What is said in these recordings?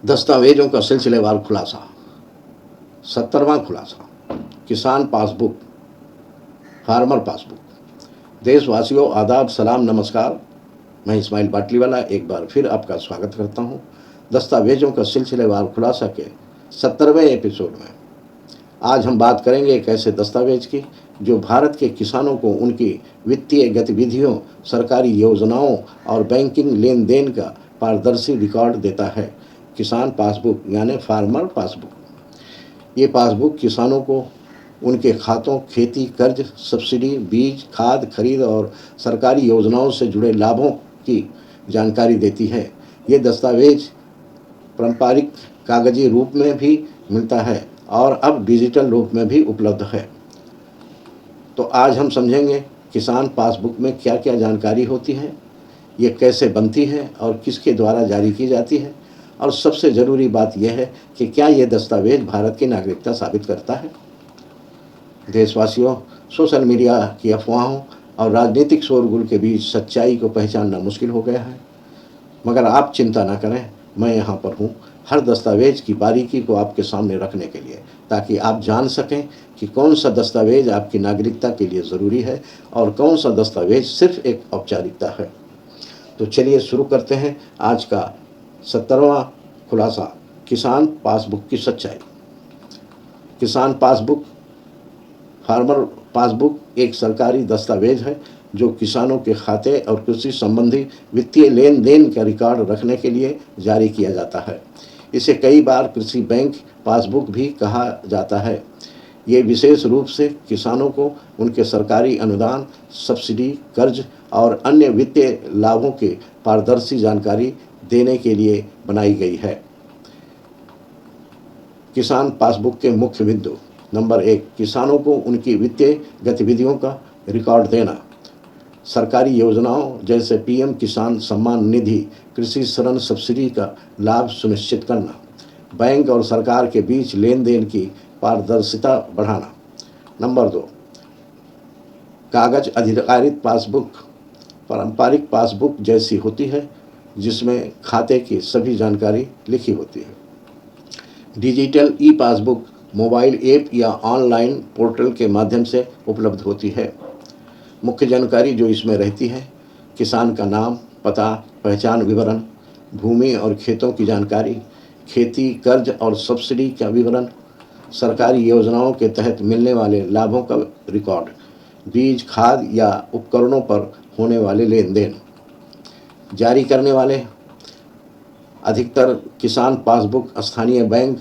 दस्तावेजों का सिलसिलेवार खुलासा। 70वां खुलासा। किसान पासबुक, फार्मर पासबुक। देशवासियों, आदाब, सलाम, नमस्कार। मैं इस्माइल बाटलीवाला एक बार फिर आपका स्वागत करता हूं दस्तावेजों का सिलसिलेवार खुलासा के 70वें एपिसोड में। आज हम बात करेंगे एक ऐसे दस्तावेज की जो भारत के किसानों को उनकी वित्तीय गतिविधियों, सरकारी योजनाओं और बैंकिंग लेन देन का पारदर्शी रिकॉर्ड देता है। किसान पासबुक यानी फार्मर पासबुक। ये पासबुक किसानों को उनके खातों, खेती, कर्ज, सब्सिडी, बीज, खाद खरीद और सरकारी योजनाओं से जुड़े लाभों की जानकारी देती है। ये दस्तावेज पारंपरिक कागजी रूप में भी मिलता है और अब डिजिटल रूप में भी उपलब्ध है। तो आज हम समझेंगे किसान पासबुक में क्या क्या जानकारी होती है, ये कैसे बनती है और किसके द्वारा जारी की जाती है, और सबसे ज़रूरी बात यह है कि क्या ये दस्तावेज भारत की नागरिकता साबित करता है। देशवासियों, सोशल मीडिया की अफवाहों और राजनीतिक शोरगुल के बीच सच्चाई को पहचानना मुश्किल हो गया है, मगर आप चिंता ना करें, मैं यहाँ पर हूँ हर दस्तावेज की बारीकी को आपके सामने रखने के लिए, ताकि आप जान सकें कि कौन सा दस्तावेज आपकी नागरिकता के लिए ज़रूरी है और कौन सा दस्तावेज सिर्फ एक औपचारिकता है। तो चलिए शुरू करते हैं आज का 70वां खुलासा, किसान पासबुक की सच्चाई। किसान पासबुक, फार्मर पासबुक एक सरकारी दस्तावेज है जो किसानों के खाते और कृषि संबंधी वित्तीय लेन देन का रिकॉर्ड रखने के लिए जारी किया जाता है। इसे कई बार कृषि बैंक पासबुक भी कहा जाता है। ये विशेष रूप से किसानों को उनके सरकारी अनुदान, सब्सिडी, कर्ज और अन्य वित्तीय लाभों की पारदर्शी जानकारी देने के लिए बनाई गई है। किसान पासबुक के मुख्य बिंदु। नंबर 1, किसानों को उनकी वित्तीय गतिविधियों का रिकॉर्ड देना। सरकारी योजनाओं जैसे पीएम किसान सम्मान निधि, कृषि ऋण सब्सिडी का लाभ सुनिश्चित करना। बैंक और सरकार के बीच लेन देन की पारदर्शिता बढ़ाना। नंबर 2, कागज आधारित पासबुक पारंपरिक पासबुक जैसी होती है, जिसमें खाते की सभी जानकारी लिखी होती है। Digital e passbook mobile app या ऑनलाइन पोर्टल के माध्यम से उपलब्ध होती है। मुख्य जानकारी जो इसमें रहती है: किसान का नाम, पता, पहचान विवरण, भूमि और खेतों की जानकारी, खेती, कर्ज और सब्सिडी का विवरण, सरकारी योजनाओं के तहत मिलने वाले लाभों का रिकॉर्ड, बीज, खाद या उपकरणों पर होने वाले लेन देन। जारी करने वाले: अधिकतर किसान पासबुक स्थानीय बैंक,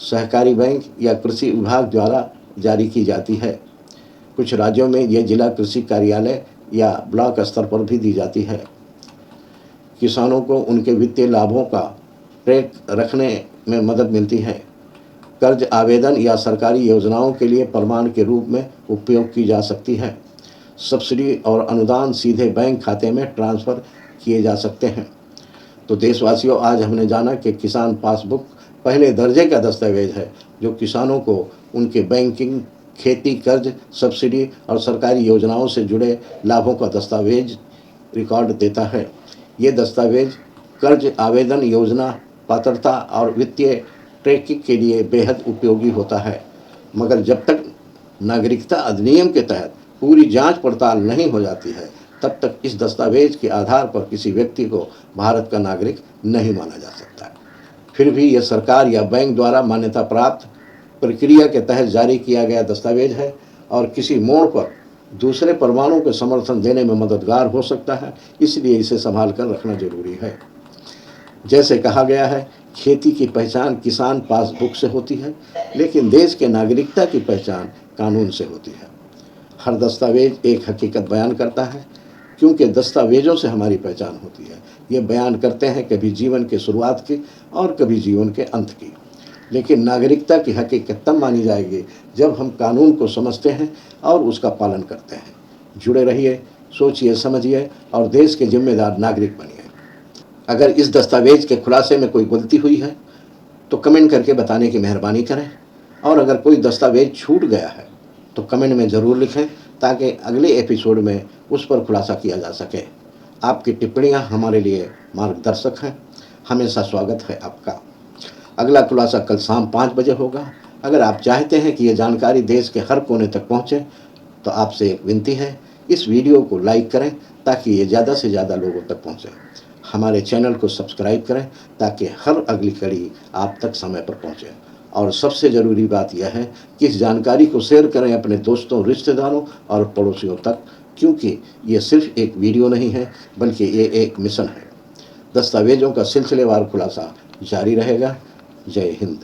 सहकारी बैंक या कृषि विभाग द्वारा जारी की जाती है। कुछ राज्यों में यह जिला कृषि कार्यालय या ब्लॉक स्तर पर भी दी जाती है। किसानों को उनके वित्तीय लाभों का ट्रैक रखने में मदद मिलती है। कर्ज आवेदन या सरकारी योजनाओं के लिए प्रमाण के रूप में उपयोग की जा सकती है। सब्सिडी और अनुदान सीधे बैंक खाते में ट्रांसफ़र किए जा सकते हैं। तो देशवासियों, आज हमने जाना कि किसान पासबुक पहले दर्जे का दस्तावेज है जो किसानों को उनके बैंकिंग, खेती, कर्ज, सब्सिडी और सरकारी योजनाओं से जुड़े लाभों का दस्तावेज रिकॉर्ड देता है। ये दस्तावेज कर्ज आवेदन, योजना पात्रता और वित्तीय ट्रैकिंग के लिए बेहद उपयोगी होता है, मगर जब तक नागरिकता अधिनियम के तहत पूरी जांच पड़ताल नहीं हो जाती है, तब तक इस दस्तावेज के आधार पर किसी व्यक्ति को भारत का नागरिक नहीं माना जा सकता है। फिर भी यह सरकार या बैंक द्वारा मान्यता प्राप्त प्रक्रिया के तहत जारी किया गया दस्तावेज है और किसी मोड़ पर दूसरे प्रमाणों के समर्थन देने में मददगार हो सकता है, इसलिए इसे संभाल कर रखना जरूरी है। जैसे कहा गया है, खेती की पहचान किसान पासबुक से होती है, लेकिन देश के नागरिकता की पहचान कानून से होती है। हर दस्तावेज एक हकीकत बयान करता है, क्योंकि दस्तावेजों से हमारी पहचान होती है। ये बयान करते हैं कभी जीवन के शुरुआत की और कभी जीवन के अंत की। लेकिन नागरिकता की हकीकत तब मानी जाएगी जब हम कानून को समझते हैं और उसका पालन करते हैं। जुड़े रहिए, सोचिए, समझिए और देश के जिम्मेदार नागरिक बनिए। अगर इस दस्तावेज के खुलासे में कोई गलती हुई है तो कमेंट करके बताने की मेहरबानी करें, और अगर कोई दस्तावेज छूट गया है तो कमेंट में ज़रूर लिखें, ताकि अगले एपिसोड में उस पर खुलासा किया जा सके। आपकी टिप्पणियां हमारे लिए मार्गदर्शक हैं। हमेशा स्वागत है आपका। अगला खुलासा कल शाम 5 बजे होगा। अगर आप चाहते हैं कि ये जानकारी देश के हर कोने तक पहुँचे तो आपसे एक विनती है, इस वीडियो को लाइक करें ताकि ये ज़्यादा से ज़्यादा लोगों तक पहुँचे। हमारे चैनल को सब्सक्राइब करें ताकि हर अगली कड़ी आप तक समय पर पहुँचे। और सबसे ज़रूरी बात यह है कि इस जानकारी को शेयर करें अपने दोस्तों, रिश्तेदारों और पड़ोसियों तक, क्योंकि ये सिर्फ एक वीडियो नहीं है बल्कि ये एक मिशन है। दस्तावेजों का सिलसिलेवार खुलासा जारी रहेगा। जय हिंद।